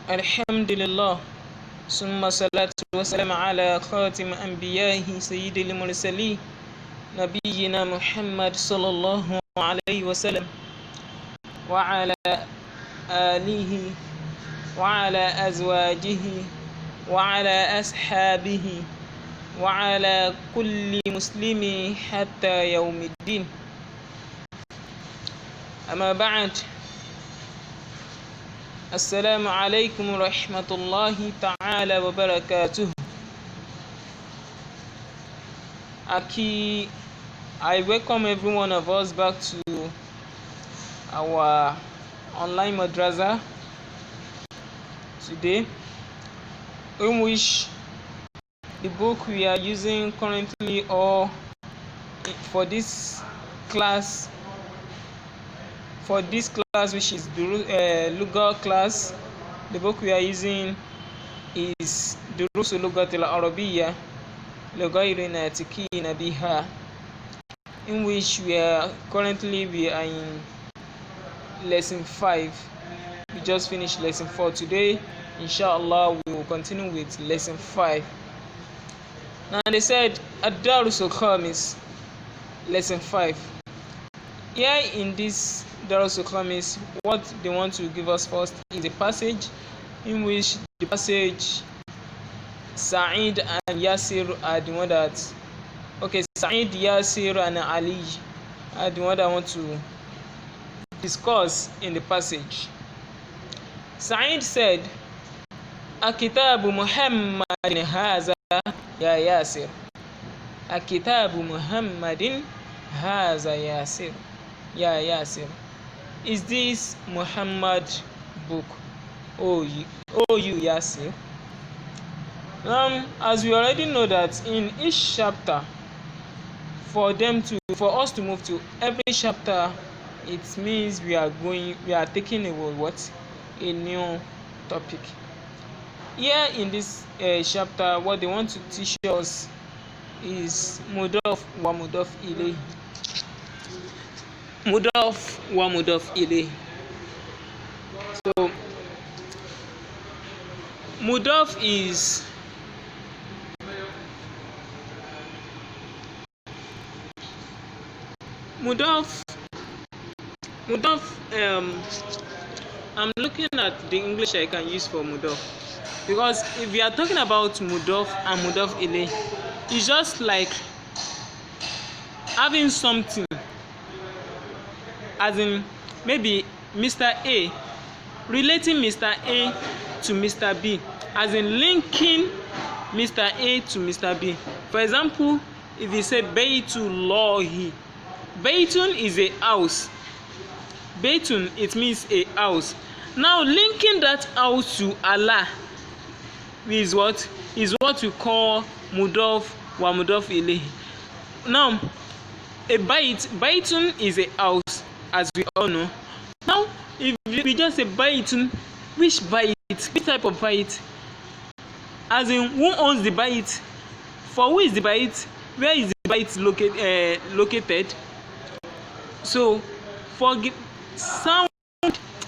الحمد لله ثم صلاة والسلام على خاتم أنبيائه سيد المرسلين نبينا محمد صلى الله عليه وسلم وعلى آله وعلى أزواجه وعلى أصحابه وعلى كل مسلم حتى يوم الدين. أما بعد، السلام عليكم ورحمة الله تعالى وبركاته. I welcome every one of us back to our online madrasa today, in which the book we are using currently or for this class which is lugatul class, the book we are using is Durusu lugatul arabiya biha, in which we are in lesson 5. We just finished lesson 4 today. Inshallah, we will continue with lesson 5. Now they said Durusu khamis, lesson 5. Here in this Durusu khamis, what they want to give us first is a passage in which the passage Sa'id and Yasir are the one that Sa'id, Yasir and Ali are the one that I want to discuss in the passage. Sa'id said, Akitabu Muhammadin haza ya Yasir. Akitabu Muhammadin haza Yasir. Ya Yasir. Is this Muhammad book? Oh you Yasir. As we already know that in each chapter, for us to move to every chapter, it means we are taking a new topic. Here in this chapter, what they want to teach us is mudaf wa mudaf ilayh. Mudaf wa mudaf ilayh. So mudaf is I'm looking at the English I can use for mudaf, because if we are talking about mudaf and mudaf ilayh, it's just like having something, as in maybe Mr. A, relating Mr. A to Mr. B, as in linking Mr. A to Mr. B. For example, if you say Baytullahi, Baytun is a house. Baytun, it means a house. Now linking that house to Allah is what we call mudaf wa mudaf ilayh. Now a Baytun is a house, as we all know. Now if we just say Baytun, which type of bayt? As in, who owns the bayt? For who is the bayt? Where is the bayt located? So for sound,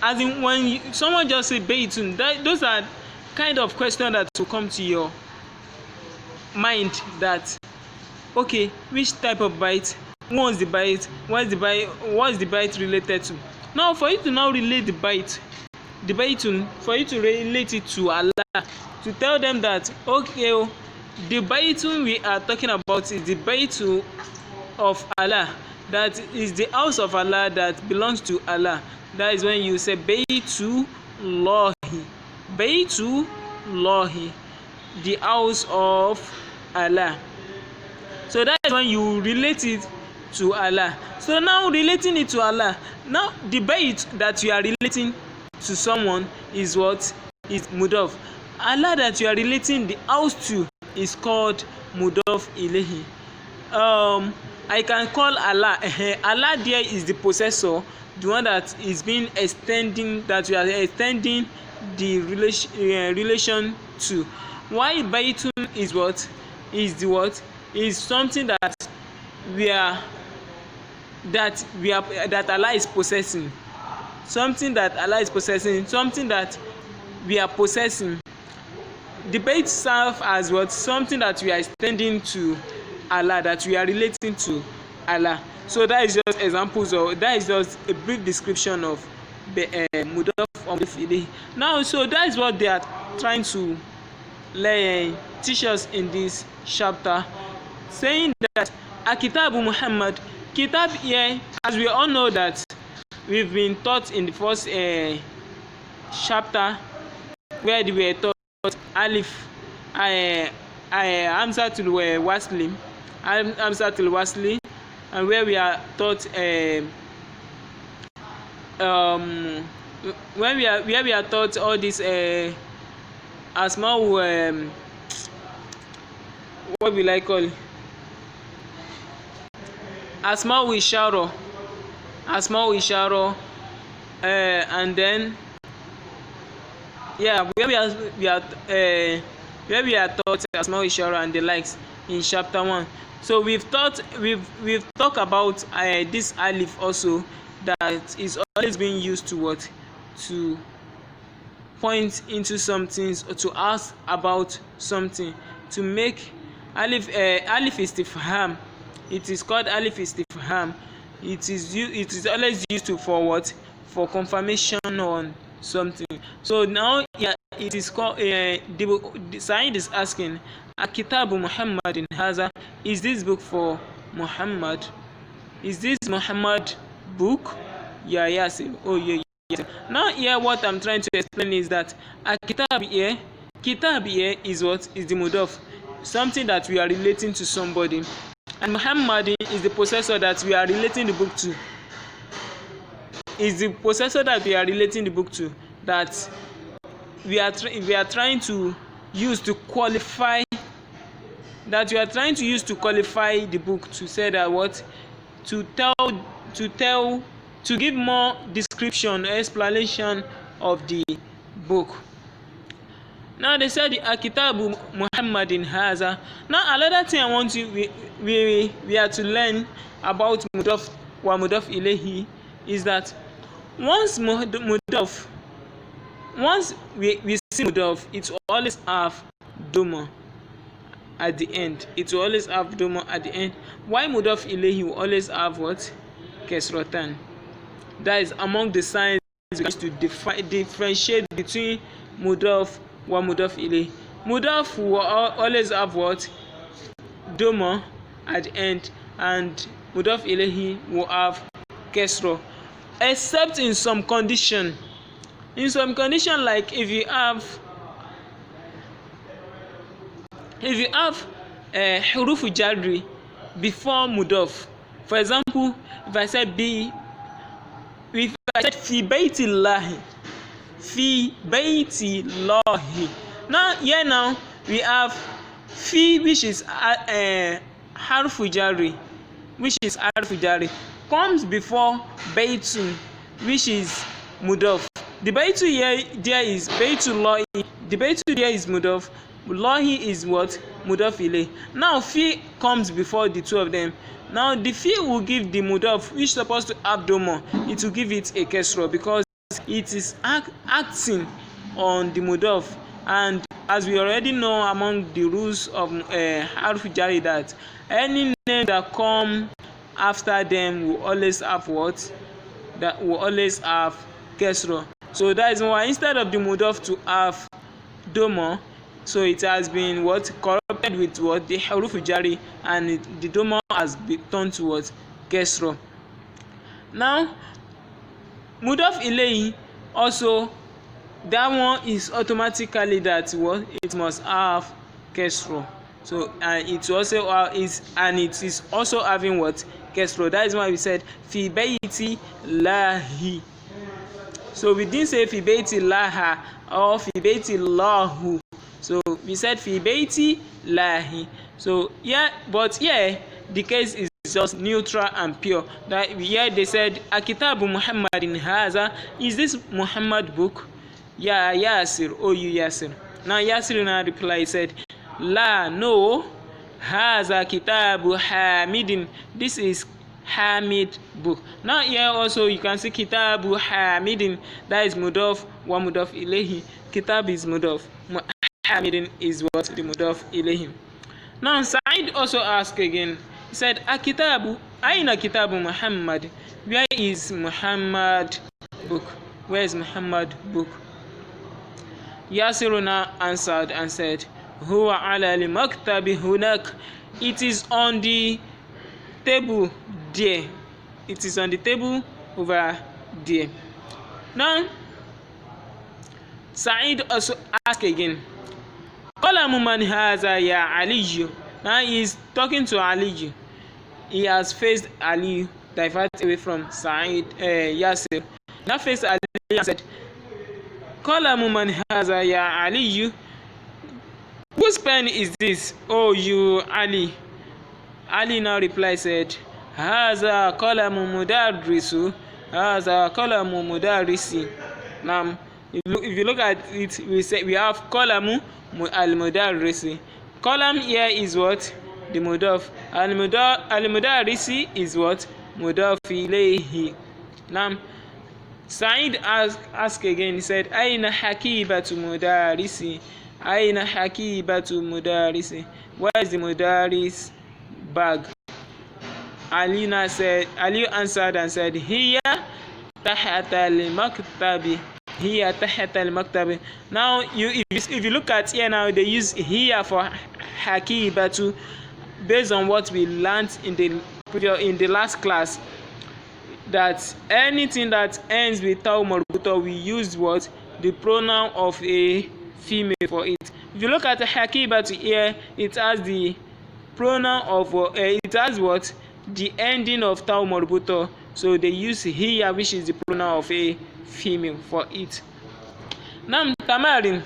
as in when someone just say baytun, those are kind of questions that will come to your mind, that okay, which type of bayt? Who owns the bayt? What is the bayt related to? Now for you to now relate the baytun, for you to relate it to Allah, to tell them that okay, the baytun we are talking about is the baytu of Allah, that is the house of Allah that belongs to Allah. That is when you say Baytullahi, the house of Allah. So that is when you relate it to Allah. So now relating it to Allah, now the bayt that you are relating to someone is what? Is mudaf. Allah that you are relating the house to is called mudaf ilayhi. I can call Allah. Allah there is the possessor, the one that is being that you are extending the relation to. Why baytun is what? Is something that Allah is possessing. Something that Allah is possessing, something that we are possessing. The bait serve as what? Something that we are extending to Allah, that we are relating to Allah. So that is just examples, or that is just a brief description of mudaf or mudaf ilayhi. Now, so that is what they are trying to teach us in this chapter, saying that Akitabu Muhammad, kitab here, as we all know that we've been taught in the first chapter, where we were taught alif, hamzatul wasli, hamzatul wasli, and where we are taught where we are taught all this asma'u, what will I call it? Asma'u ishara, and then where we are taught asma'u ishara and the likes in chapter 1. So we've talked about this alif also, that is always being used to what? To point into something, or to ask about something, to make alif istifham. It is called alif istifham. It is always used to for what? For confirmation on something. So now it is called the Sa'id is asking, Akitabu Muhammadin haza, is this book for Muhammad? Is this Muhammad book? Yes. Oh yeah. Now here what I'm trying to explain is that kitab here is what? Is the mudaf, something that we are relating to somebody, and Muhammad is the possessor that we are relating the book to. Is the possessor that we are relating the book to, that we are trying to use to qualify, that we are trying to use to qualify the book, to say that what? To give more description, explanation of the book. Now they said the Akitabu Muhammadin haza. Now another thing I want we are to learn about mudaf wa mudaf ilayhi is that once we see mudaf, it will always have doma at the end. It will always have doma at the end. Why mudaf ilayhi will always have what? Kesrotan. That is among the signs we use to differentiate between mudaf wa mudaf ilayhi. Mudaf will always have what? Doma at the end, and mudaf ilayhi will have kesro, except in some condition. In some condition, like if you have hurufu jarri before mudaf. For example, if I said fi baitillahi, now here we have fi, which is harfu jarri, comes before baitun, which is mudaf. The baitu there is baitullahi. The baitu there is mudaf. Lahi is what? Mudaf ilayh. Now fi comes before the two of them. Now the fi will give the mudaf, which is supposed to have doma, it will give it a kesra, because it is acting on the mudaf. And as we already know among the rules of harf jari, that any name that come after them will always have what? That will always have kesra. So that is why instead of the mudaf to have doma, so it has been what? Corrupted with what? The huruf jari, and the doma has been turned to what? Kesra. Now mudaf ilayhi also, that one is automatically that what? It must have kesra. So it also it is also having what? Kesra. That is why we said fi baiti lahi. So we didn't say fi baiti laha or fi baiti lahu. So we said fi baiti lahi. So but the case is just neutral and pure. That here they said Akitabu Muhammadin haza, is this Muhammad book? Ya Yasir, oh you Yasir. Now Yasir now replied, said, La, no, haza kitabu Hamidin. This is Hamid book. Now here also you can see kitabu Hamidin, that is mudaf wa mudaf ilayhi. Kitab is mudaf, Hamidin is what? The mudaf ilayhi. Now Sa'id also asked again, he said akitabu aina kitabu Muhammad, where is Muhammad book? Where is Muhammad book? Yasiruna answered and said, huwa ala al-maktabi hunak, it is on the table there. It is on the table over there. Now Sa'id also asked again, qalamu man haza ya Ali. Now he is talking to Ali. He has faced Ali, divert away from Sa'id, Yasir. Now faced Ali and said, qalamu man haza ya Ali. Whose pen is this? Oh, you Ali. Ali now replied, said, haza qalamu mudarrisu, haza qalamu mudarrisi. Now if you look at it, we have qalamu al-mudarrisi. Qalam here is what? The mudaf. Al-mudarrisi is what? Mudaf ilayhi. Now Sa'id asked again, he said, aina hakibatu mudarrisi, aina hakibatu mudarrisi, where is the mudarris bag? Ali answered and said, hiya tahta al-maktabi, hiya tahta al-maktabi. Now if you look at here now, they use hiya for hakibatu based on what we learned in the last class, that anything that ends with taw marbuta, we use what? The pronoun of a female for it. If you look at the hakibatu here, it has the pronoun of it has what? The ending of taw marbuta, so they use hiya, which is the pronoun of a female for it. Now tamarin,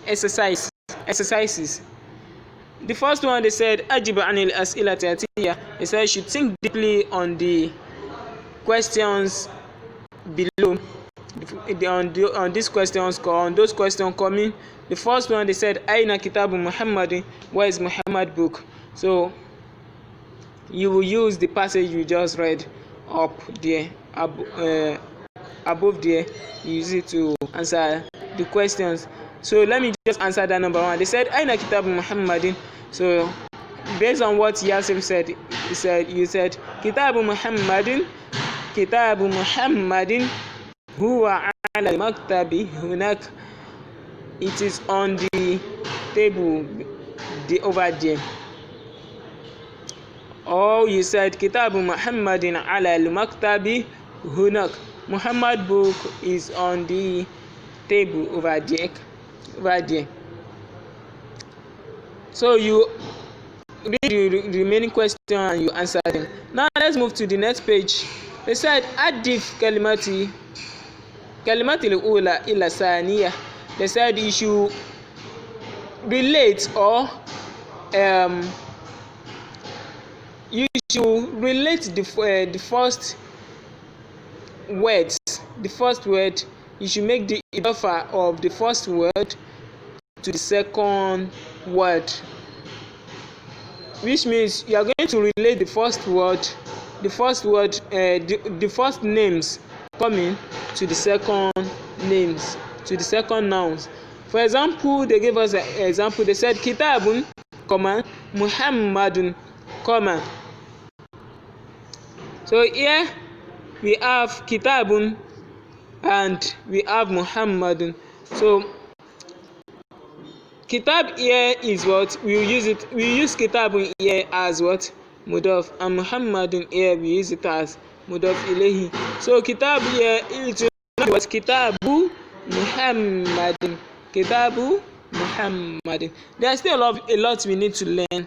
exercises. The first one, they said ajib anil as'ilati atiya. They said you should think deeply on the questions below, on these questions, on those questions coming. The first one, they said aina kitabu Muhammadin, where is Muhammad book? So you will use the passage you just read up there, above there. You use it to answer the questions. So let me just answer that number one. They said aina kitabu Muhammadin. So based on what Yasir said, you said kitabu Muhammadin, kitabu Muhammadin huwa ala al-maktabi hunak, it is on the table over there. Or you said kitabu Muhammadin ala al-maktabi hunak, Muhammad book is on the table over there. So you read the remaining question and you answer them. Now let's move to the next page. They said adif kalimati al-ula ila saniya. They said you should relate the first words. The first word, you should make the idafa of the first word to the second word, which means you are going to relate the first names coming to the second names, to the second nouns. For example, they gave us an example. They said kitabun, Muhammadun, so here we have kitabun and we have Muhammadun. So kitab here is what we use kitabun here as what? Mudaf, and Muhammadun here we use it as mudaf ilayhi. So kitab here is what? Kitabu Muhammadin, kitabu Muhammadin. There are still a lot we need to learn.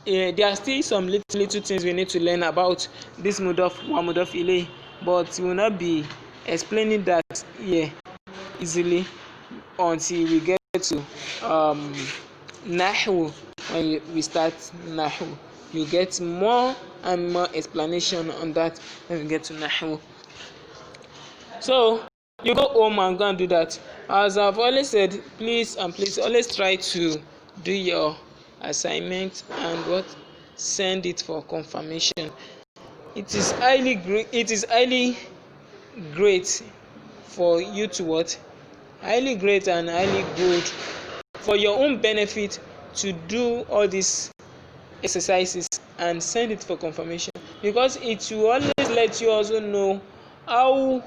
There are still some little things we need to learn about this mudaf wa mudaf ilayhi, but we will not be explaining that here easily until we get to Nahu. When we start Nahu, you get more and more explanation on that when we get to Nahu. So you go home and go and do that. As I've always said, please always try to do your assignment and send it for confirmation. it is highly great for you to what? Highly great and highly good for your own benefit to do all these exercises and send it for confirmation, because it will always let you also know how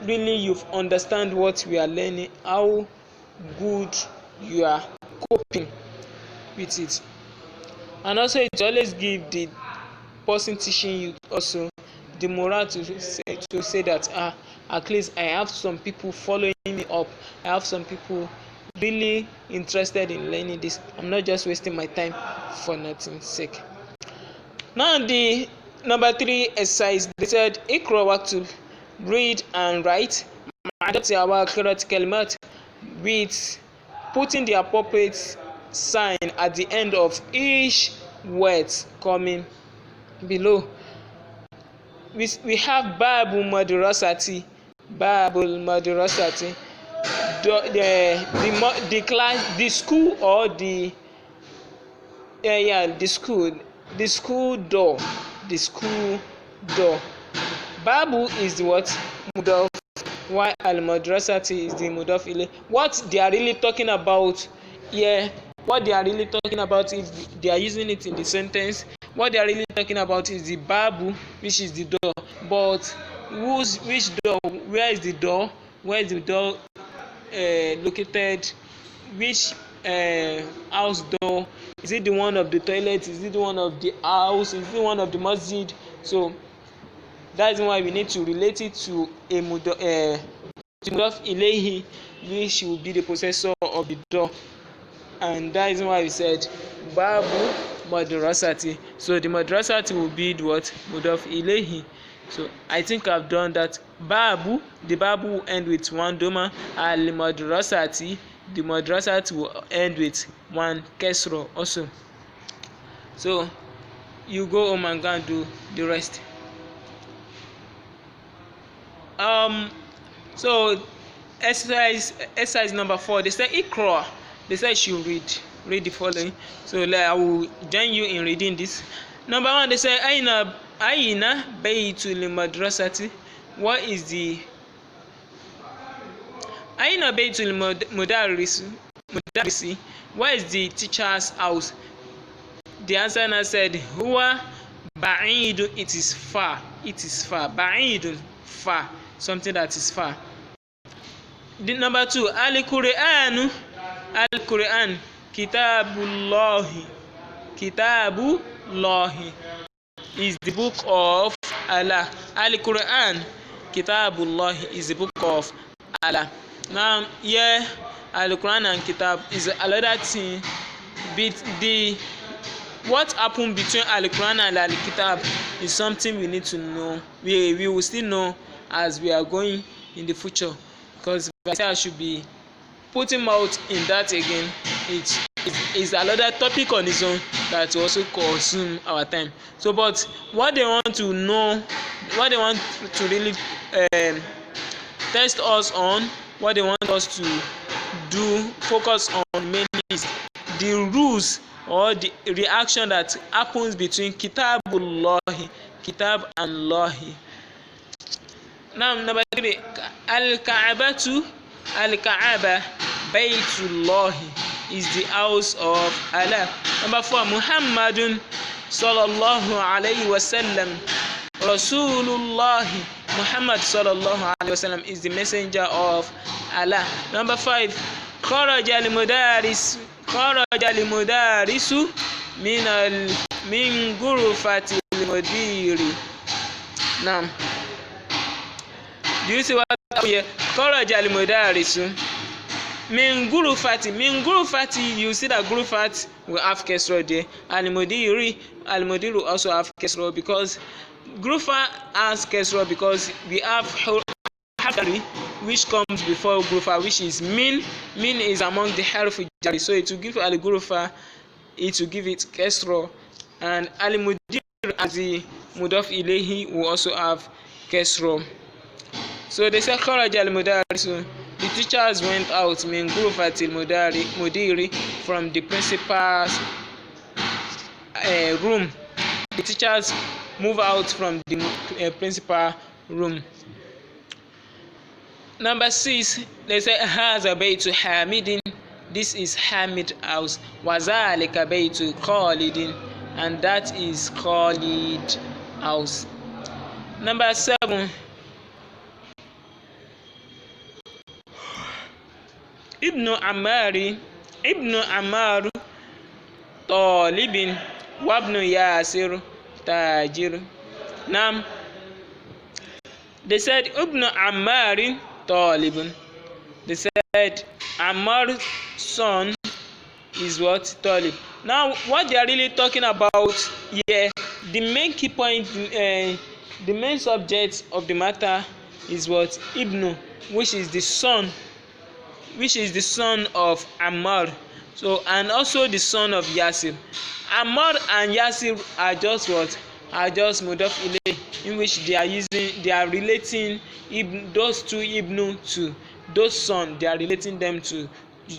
really you've understand what we are learning, how good you are coping with it. And also it always give the person teaching you also the morale to say that at least I have some people following me up, I have some people really interested in learning this, I'm not just wasting my time for nothing sake. Now the number 3 exercise, they said ikra waktub, read and write our kalimat, with putting the appropriate sign at the end of each word coming below. We have babul madrasati, the class, the school, or the school door, babu is the what? Mudaf, while al madrasati is the mudaf ilay. What they are really talking about here, what they are really talking about, if they are using it in the sentence, what they are really talking about is the babu, which is the door. But which door? Where is the door? Where is the door located? Which house door? Is it the one of the toilet? Is it the one of the house? Is it one of the masjid? So that's why we need to relate it to a mudaf ilayhi, which will be the possessor of the door. And that is why we said babu madrasati. So the madrasati will be the what? Mudaf ilayhi. So I think I've done that. Babu, the babu will end with one doma. Al madrasati, the madrasati will end with one kesro also. So you go home and go and do the rest. So exercise number 4, they say ikra. They say you read the following. So I will join you in reading this. Number 1, they say aina baytul madrasati. What is the aina baytul mudarrisi? Where is the teacher's house? The answer now said huwa ba'id, it is far. Ba'id, far, something that is far. The number 2, al-Qur'an kitabullahi is the book of Allah. Al-Qur'an kitabullahi is the book of Allah. Now here Al-Qur'an and kitab is another thing. What happened between Al-Qur'an and Al-Kitab is something we need to know. We will still know as we are going in the future, because I should be putting out in that again. It is another topic on its own that will also consume our time. So but what they want to know, what they want to really test us on, what they want us to do, focus on mainly is the rules or the reaction that happens between kitab and lahi. Now number 3, al-Kaaba baytullahi is the house of Allah. Number 4, Muhammadun sallallahu alayhi wasallam Rasulullahi. Muhammad sallallahu alayhi wasallam is the messenger of Allah. Number 5, kharaja al-mudarisu min ghurfati al-mudiri. Now, do you see what here? Kharaja al-mudarisu min ghurfati, you see that ghurfat will have kesra there. Al-mudiri also have kesra, because ghurfa has kesra because we have harfi which comes before ghurfa, which is min. Min is among the harfi jari, so it will give al-ghurfa, it will give it kesra. And al-mudir as the mudaf ilayhi will also have kesra. So they say kharaja al-mudarisu, the teachers went out min ghurfati al-mudiri, from the principal's room. The teachers move out from the principal room. Number 6, they say haza baytu Hamidin. This is Hamid house. Wazalika baytu Khalidin, and that is Khalid house. Number 7, Ibnu Ammar Talibin Wabnu Yasir Tajir. Now they said Ibnu Ammar Talibin. They said Ammar's son is what? Talib. Now what they are really talking about here, the main key point, the main subject of the matter is what? Ibnu, which is the son of Ammar, so, and also the son of Yasir. Ammar and Yasir are just what? Are just mudaf ilay, in which they are relating those two Ibnu to those sons. They are relating them to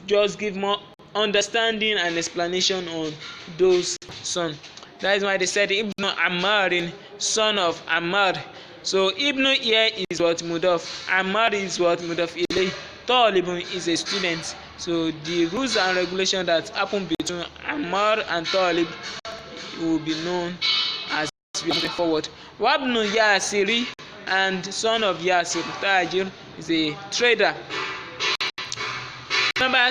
just give more understanding and explanation on those sons. That is why they said Ibnu Ammarin, son of Ammar. So Ibnu here is what? Mudaf. Ammar is what? Mudaf ilay. Talibun is a student. So the rules and regulations that happen between Ammar and Talib will be known as we move forward. Wabnu Yasiri, and son of Yasir Tajir, is a trader. Number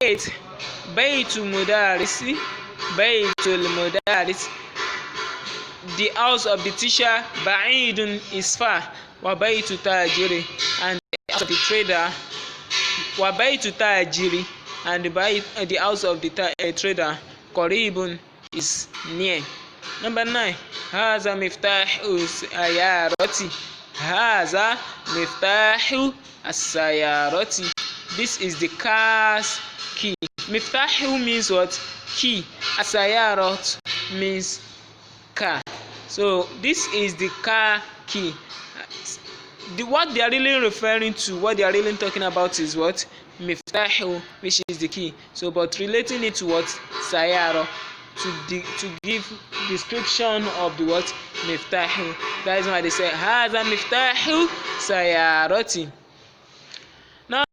8, Baytul Mudaris, the house of the teacher. Ba'idun is far. Wa Baytu Tajiri, and the house of the trader. Wa Baytu Tajiri, and the house of the trader. Qaribun is near. Number 9, Haza Miftahu Sayarati. Haza Miftahu Sayarati. This is the car's key. Miftahu means what? Key. Asayarat means car. So this is the car key. What they are really referring to, what they are really talking about is what? Miftahu, which is the key. So, but relating it to what? Sayara, to give description of the what? Miftahu. That is why they say Haza Miftahu Sayarati. Now,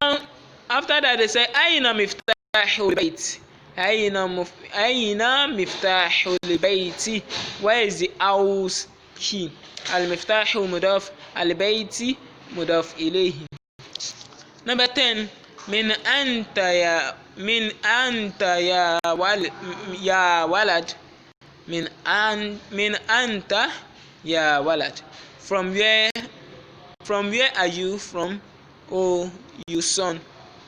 after that they say Aina Miftahul Bayt. Aina Miftahul Bayti. Where is the house key? Al Miftahu Mudaf, Al Bayti Mudaf ilayhi. Number 10, Min anta ya walad. Min anta ya walad. From where are you from, oh you son?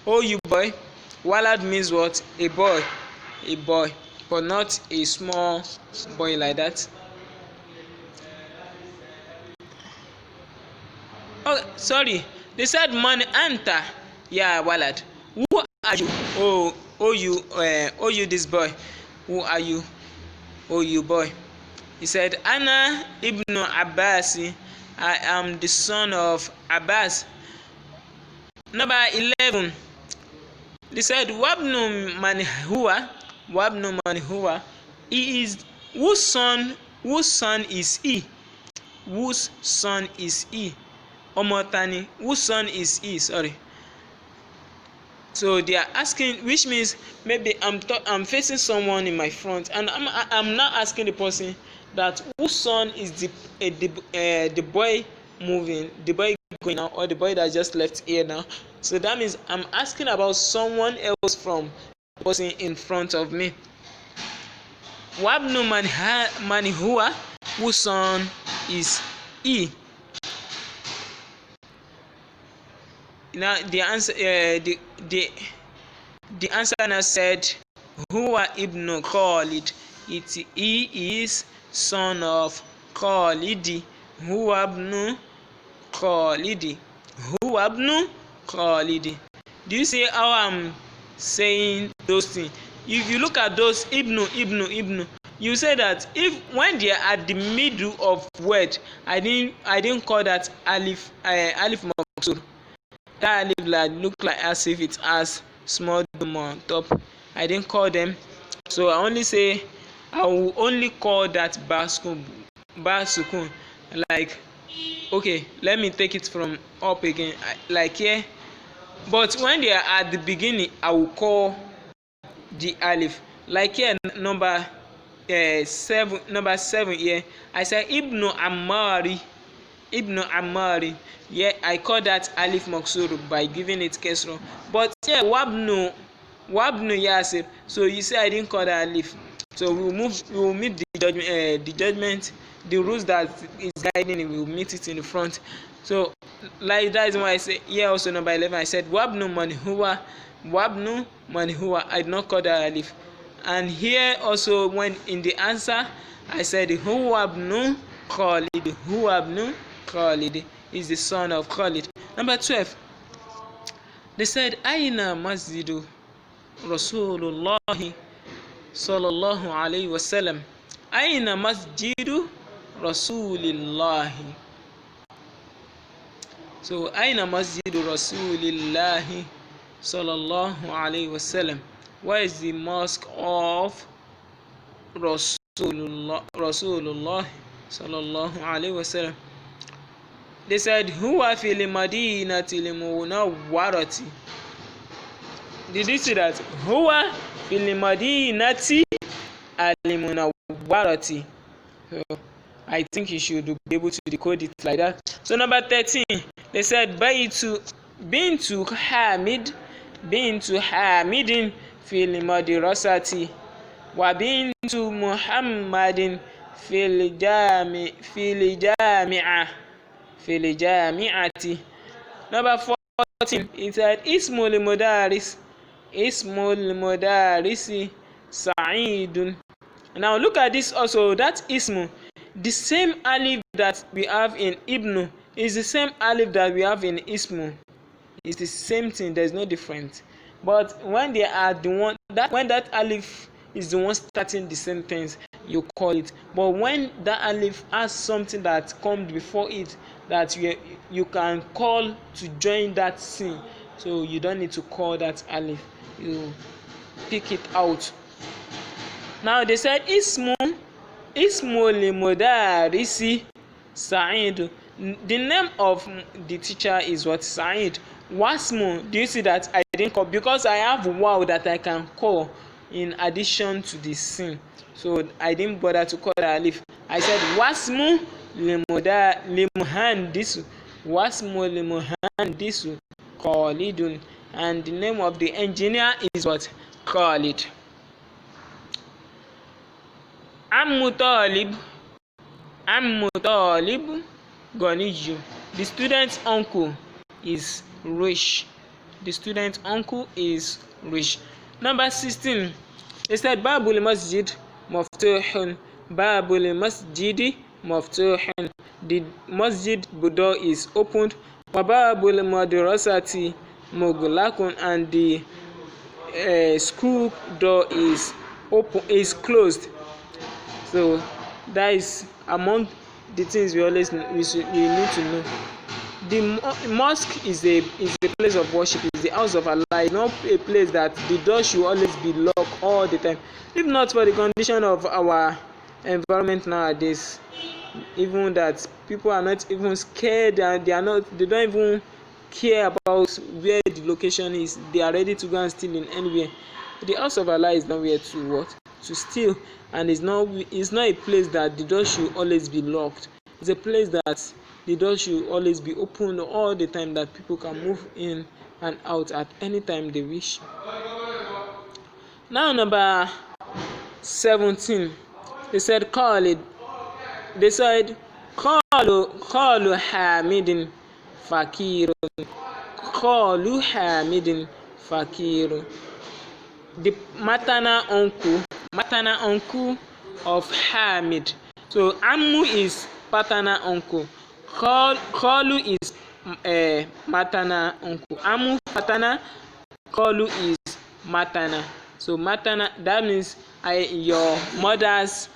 Oh you boy. Walad means what? A boy, but not a small boy like that. Oh, sorry. They said man anta ya walad. Who are you? Oh you this boy. Who are you? Oh you boy. He said Ana ibnu Abbasi. I am the son of Abbas. Number 11. They said Wabnu man huwa. He is whose son is he? Whose son is he? Omotani, whose son is he? Sorry. So they are asking, which means maybe I'm facing someone in my front, and I'm not asking the person that whose son is the boy moving, the boy going now, or the boy that just left here now. So that means I'm asking about someone else from the person in front of me. Wabnu man huwa, whose son is he? Now the answer, the answer now said Huwa ibn Khalid. He is son of Khalidi. Huwa ibn Khalidi. Huwa ibn Khalidi. Do you see how I'm saying those things? If you look at those ibnu, you say that if when they are at the middle of word, I didn't call that alif maksur. That alif look like as if it has small dome on top. I didn't call them, so I will only call that ba sukun. Like, okay, let me take it from up again. Like here, but when they are at the beginning, I will call the alif. Like here, number 7 here, I say Ibnu Ammari. Ibnu Ammari. Yeah, I call that alif maksur by giving it kesra. But here, wabnu Yasir. So you say I didn't call that alif. So we will meet the judgment, the rules that is guiding it. We will meet it in the front. So like that is why I say here also number 11. I said wabnu manhuwa, I did not call that alif. And here also when in the answer I said huwabnu Khalid is the son of Khalid. Number 12. They said Aina Masjidu Rasulullah sallallahu alayhi wasallam. Aina Masjidu Rasulillah. So Aina Masjidu Rasulillah sallallahu alayhi wasallam. Where is the mosque of Rasulullah sallallahu alayhi wasallam? They said huwa fil madinati al-munawwarati. Did you see that? Huwa fil madinati al-munawwarati. So I think you should be able to decode it like that. So number 13, they said Baytu bintu Hamidin fil madrasati wa bintu Muhammadin fil jami'ati. Number 14, it said Ismul Mudarisi Sa'idun. Now look at this also. That Ismu, the same alif that we have in Ibnu is the same alif that we have in Ismu. It's the same thing. There's no difference. But when they are when that alif is the one starting the sentence, you call it. But when that alif has something that comes before it that you can call to join that scene, so you don't need to call that alif. You pick it out. Now they said Ismul Mudarisi Sa'id. The name of the teacher is what? Sa'id. Wasmu. Do you see that I didn't call because I have wow that I can call in addition to the sin. So I didn't bother to call the alif. I said wasmu limuhandisu. Wasmu limuhandisu Khalidun. And the name of the engineer is what? Khalid. Ammu Talib Goniju. The student's uncle is rich. Number 16. They said Babul Masjid Maftuhun. The masjid door is opened. Babul Madrasati Mughlaqun. And the school door is closed. So that is among the things we need to know. The mosque is a place of worship. It's the house of Allah. It's not a place that the door should always be locked all the time. If not for the condition of our environment nowadays, even that people are not even scared and they don't even care about where the location is. They are ready to go and steal in anywhere. The house of Allah is nowhere to steal, and it's not a place that the door should always be locked. It's a place that the door should always be open all the time, that people can move in and out at any time they wish. Now number 17, they said Khalid. They said Khalu Hamidin Fakirun. Khalu Hamidin Fakirun. The maternal uncle of Hamid. So Ammu is paternal uncle. Khalu is maternal uncle. Ammu paternal, Khalu is maternal. So maternal, that means your mother's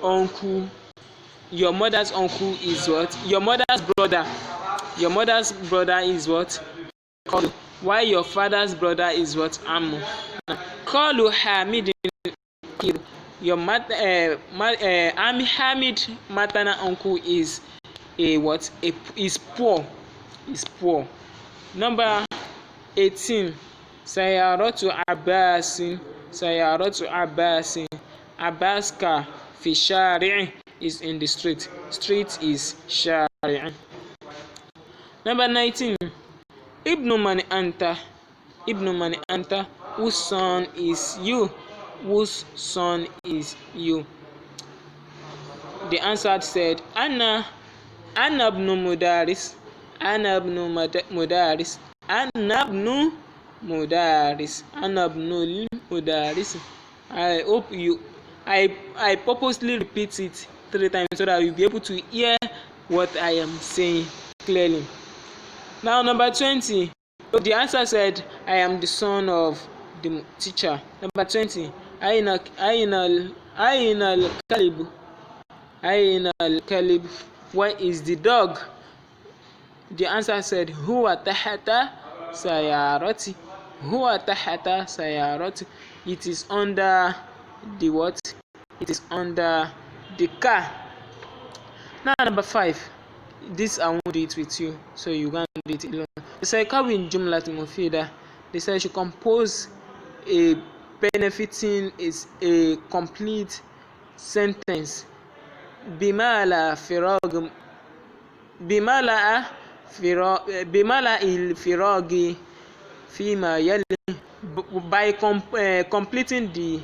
uncle. Your mother's uncle is what? Your mother's brother. Your mother's brother is what? Khalu. While your father's brother is what? Ammu. Khalu Hamidin. your Hamid maternal uncle is is poor. Is poor. Number 18. Sayaratu Abbasin. Sayaratu Abbasin. Abbas car fi shari' is in the street. Street is shari'. Number 19. Ibnu man anta. Ibnu man anta. Whose son is you? Whose son is you? The answer said, Anna ibnu Mudaris. Anna ibnu Mudaris. Anna ibnu Mudaris. Anna ibnu Mudaris. I hope you. I purposely repeat it 3 times so that you'll be able to hear what I am saying clearly. Now, number 20. The answer said, I am the son of the teacher. Number 20. Aina al-kalib. Aina al-kalib. Where is the dog? The answer said, Huwa tahata sayarati. Huwa tahata sayarati. It is under the what? It is under the car. Now, number 5. This I won't do it with you, so you can't do it alone. They say kawin jumlat mufida. They say you should compose a benefiting is a complete sentence. Bimala firag. Bimala il firagi fima yali. By completing the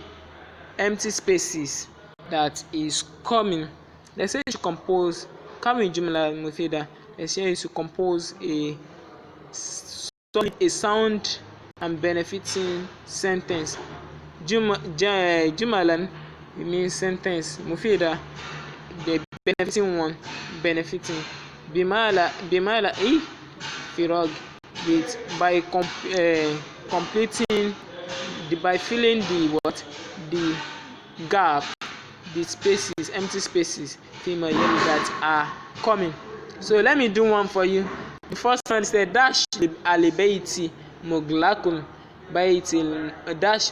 empty spaces that is coming. They say you should compose kawin jumla mufida. They say you should compose a sound and benefiting sentence. Jumalan means sentence. Mufida, the benefiting one, benefiting. Bimala firag, with by completing by filling the what, the gap, the spaces, empty spaces, female that are coming. So let me do one for you. The first one said dash alibaiti muglakun baiti dash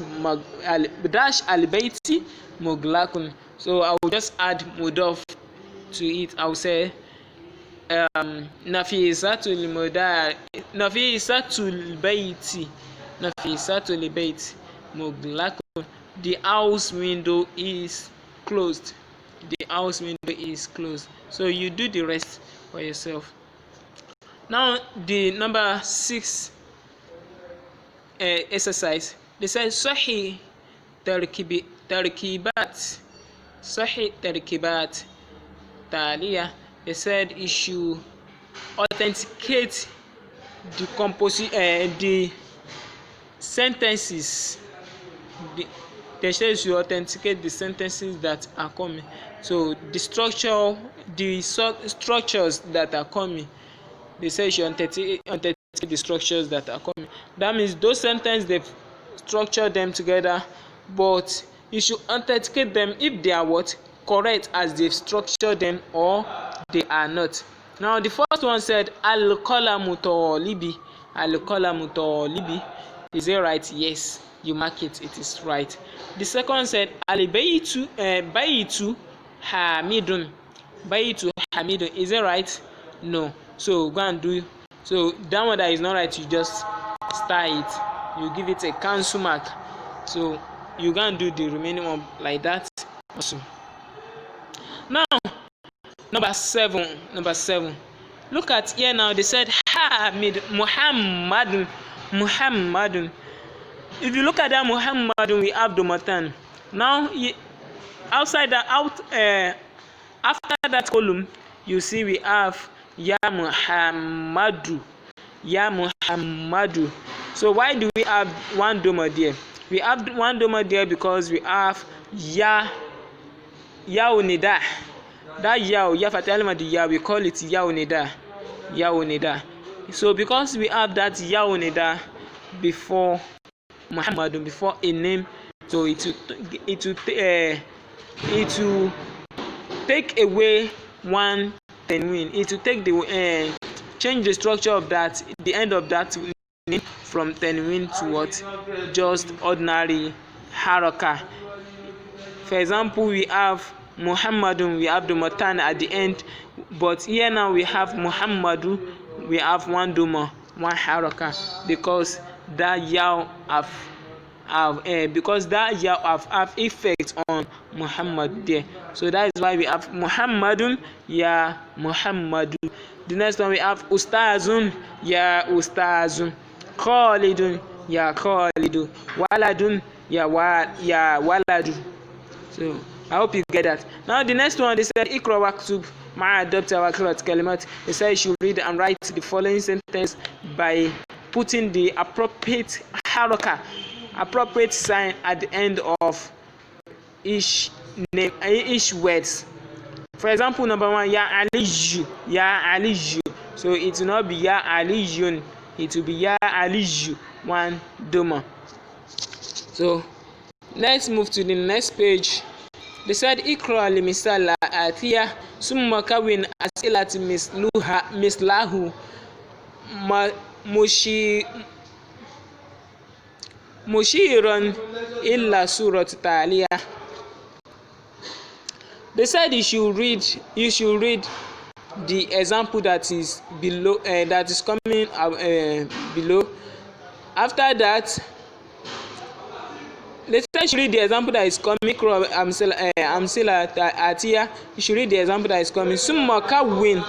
alibaiti muglakun. So I will just add mudof to it. I will say nafisatul baiti muglakun. The house window is closed. The house window is closed. So you do the rest for yourself. Now the number 6 exercise. They say Sahih tarkibat taliya. They said you should authenticate the sentences. They say you should authenticate the sentences that are coming. So the structures that are coming. They say you should authenticate the structures that are coming. That means those sentences, they've structured them together, but you should authenticate them if they are what? Correct as they've structured them, or they are not. Now the first one said al-qalamu talibi. Al-qalamu talibi. Is it right? Yes. You mark it. It is right. The second said al-baytu hamidun. Baytu hamidun. Is it right? No. So go and do. So that one that is not right, you just star it. You give it a cancel mark. So you can do the remaining one like that. Also. Now, number 7. Look at here now. They said Hamid Muhammadun. If you look at that Muhammadun, we have the matan. Now, after that column, you see we have Ya Muhammadu. So why do we have one doma there? We have one doma there because we have Ya unida. That ya fatalima the ya, we call it ya unida. So because we have that ya unida before Muhammad, before a name, so it will take away one tenwin. It will take the change the structure of that, the end of that name, from tenwin to what? Just ordinary haraka. For example, we have Muhammadun, we have the matan at the end, but here now we have Muhammadu, we have one doma, one haraka, because that yaw have effect on Muhammad there. So that is why we have Muhammadun, ya Muhammadu. The next one we have Ustazun, ya Ustazun. Khalidun, ya Khalidu. Waladun, ya Waladu. So I hope you get that. Now the next one, they said Ikra waktub ma adopta wa kirat kalimat. They said you should read and write the following sentence by putting the appropriate haraka, appropriate sign at the end of each name, each words. For example, number 1, ya Aliju, ya Aliju. So it will not be ya Alijun, it will be ya Aliju, one doma. So let's move to the next page. They said Ikra limisala atiya summa kawin asilat mislahu mushiran illa surat taliya. They said you should read the example that is below, that is coming below. After that, let's try to read the example that is coming. Amsila atiya. You should read the example that is coming. Summa kawin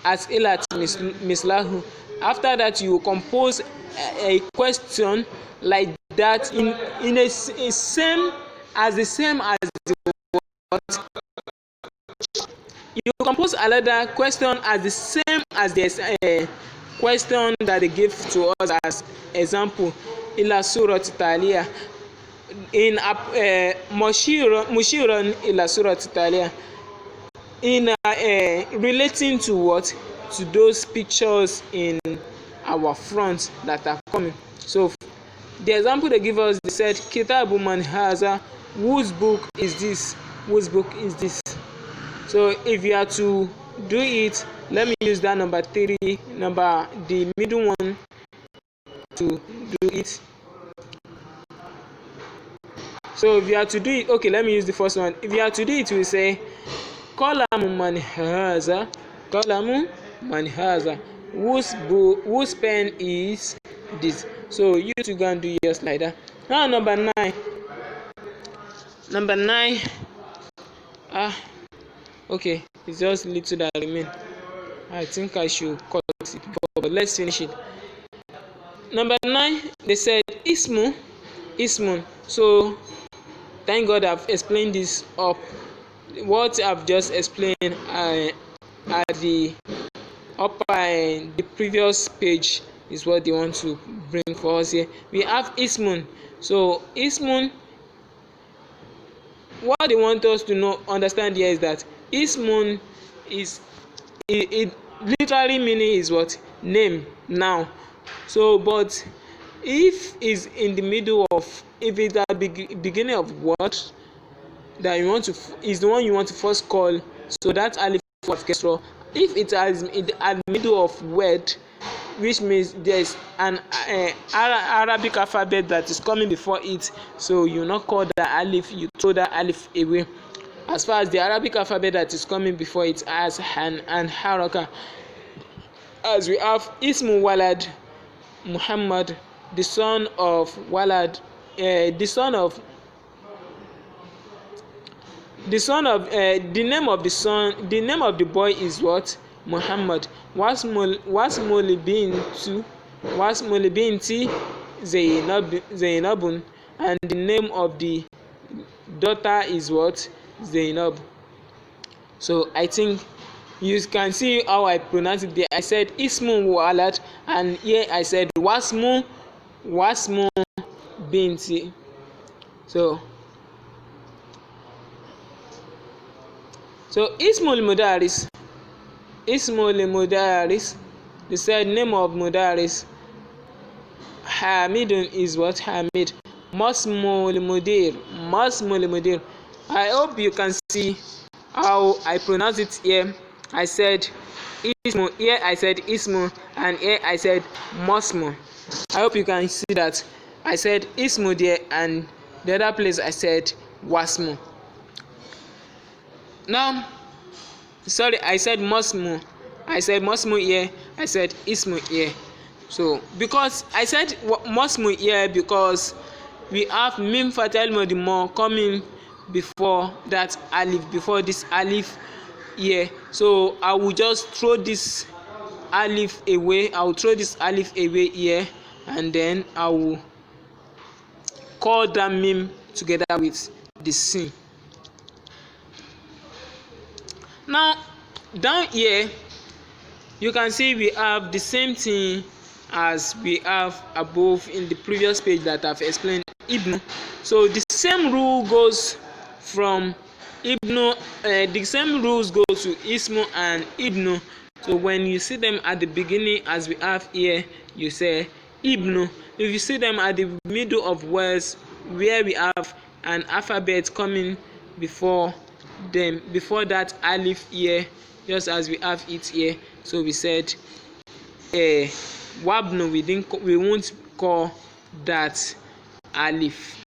asilat mislahu. After that, you compose a question like that in a same as the what. You compose another question as the same as the question that they give to us as example. Ila surat taliya. In mushiran ila surat taliya. In relating to what? To those pictures in our front that are coming. So the example they give us, they said Kitabu man haza, whose book is this? Whose book is this? So if you are to do it, let me use that number 3, the middle one, to do it. So if you are to do it, okay, let me use the first one. If you are to do it, we say Qalamu man haza, Qalamu man haza, whose pen is this? So you two go and do yours like that. Now number 9. Okay, it's just little that remain. I think I should cut it, but let's finish it. Number 9, they said ismun. So thank God I've explained this up. What I've just explained at the upper the previous page is what they want to bring for us here. We have ismun. So ismun, what they want us to understand here is that ismun is it literally meaning is what? Name, now. So but if is in the middle of, if it's at beginning of word that you want to is the one you want to first call, so that alif of kesra. If it is at the middle of word, which means there's an Arabic alphabet that is coming before it, so you not call that alif, you throw that alif away. As far as the Arabic alphabet that is coming before it as an haraka, as we have Ismu Walad Muhammad, the son of Walad, the name of the son, the name of the boy is what? Muhammad. Wasmul binti Zainabun, and the name of the daughter is what? Zainab. So I think you can see how I pronounce it there. I said Ismu Walad, and here I said Wasmu binti. So Ismul Mudaris, they said name of Mudaris. Hamidun is what? Hamid. Masmul Mudir. I hope you can see how I pronounce it here. I said Ismu, here I said Ismu, and here I said Masmu. I hope you can see that I said Ismu there, and the other place I said Wasmu. Now, sorry, I said musmu here, I said ismu here. So because I said musmu here because we have mim fatal modimo coming before that alif, before this alif here. So I will just throw this alif away. I will throw this alif away here, and then I will call that mim together with the sin. Now down here you can see we have the same thing as we have above in the previous page that I've explained ibnu. So the same rule goes from ibnu, the same rules go to ismu and ibnu. So when you see them at the beginning as we have here, you say ibnu. If you see them at the middle of words where we have an alphabet coming before them, before that alif here, just as we have it here, so we said wabnu, we won't call that alif.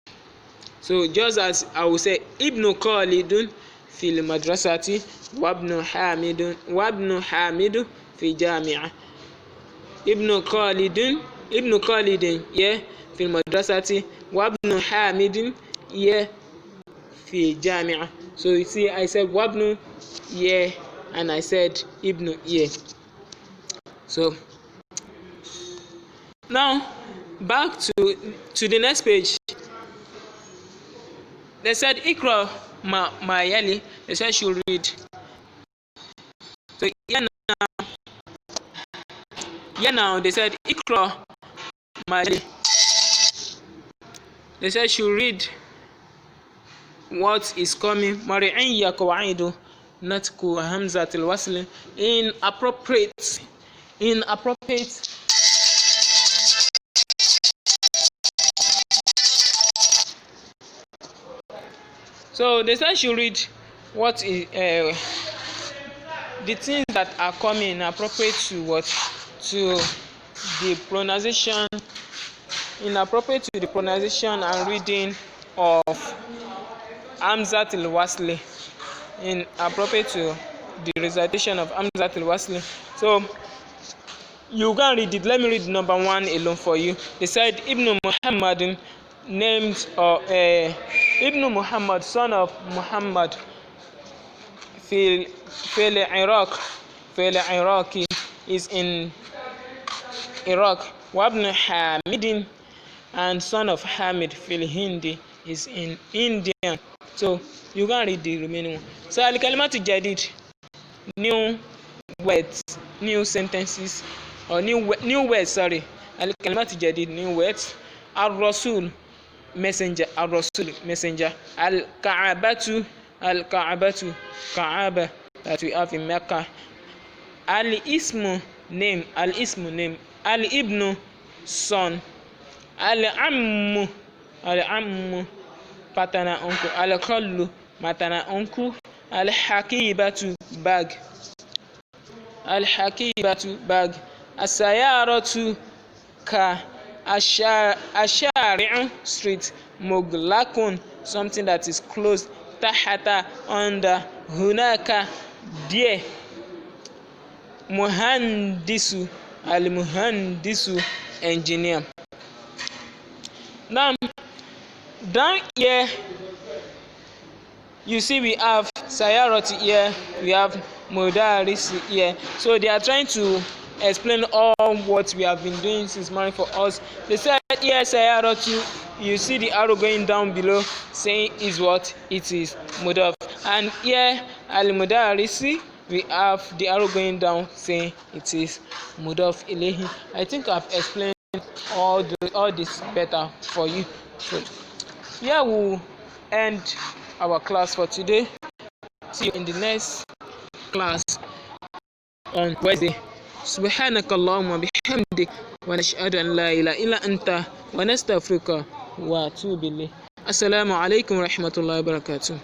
So just as I will say ibnu khalidun fil madrasati wabnu hamidu fi jami'a. ibnu khalidin yeah fil madrasati wabnu hamidin yeah fi jami'a. So you see I said wabnu yeah and I said ibnu yeah. So now back to the next page. They said ikra ma yali. They said she read. So now they said ikra ma yali. They said she read what is coming. Mari'iyya qawaidu natku hamzatil wasl inappropriate. So they said she read what is the things that are coming appropriate to what, to the pronunciation, inappropriate to the pronunciation and reading of Hamzat al-Wasli, inappropriate to the recitation of Hamzat al-Wasli. So you can read it. Let me read number 1 alone for you. They said Ibn Muhammad, named Ibn Muhammad, son of Muhammad, fil Iraqi, is in Iraq. Wabn Hamidin, and son of Hamid, fil Hindi, is in India. So you can read the remaining one. So al-kalimatu jadid, new words, new sentences, or new words, sorry. Al-kalimatu jadid, new words. Ar-Rasul, messenger. Ar-Rasul, messenger. Al-Ka'abatu, Ka'aba, that we have in Mecca. Al-Ismu, name. Al-Ismu, name. Al-Ibnu, son. Al-Ammu, paternal uncle. Al-Khallu, maternal uncle. Al-Hakibatu, bag. Al-Hakibatu, bag. As-Sayaratu, car. Ashari'u, street. Muglakun, something that is closed. Tahata, under. Hunaka, there. Muhandisu, al-muhandisu, engineer. Now down here you see we have sayarati here, we have mudaris here. So they are trying to explain all what we have been doing since morning for us. They said here sayarati, you see the arrow going down below saying is what it is mudaf, and here al-mudarisi, we have the arrow going down saying it is mudaf ilayhi. I think I've explained all this better for you. So here we'll end our class for today. See you in the next class on Wednesday. سبحانك اللهم وبحمدك ونشهد أن لا إله إلا أنت ونستغفرك وأتوب إليك. السلام عليكم ورحمة الله وبركاته.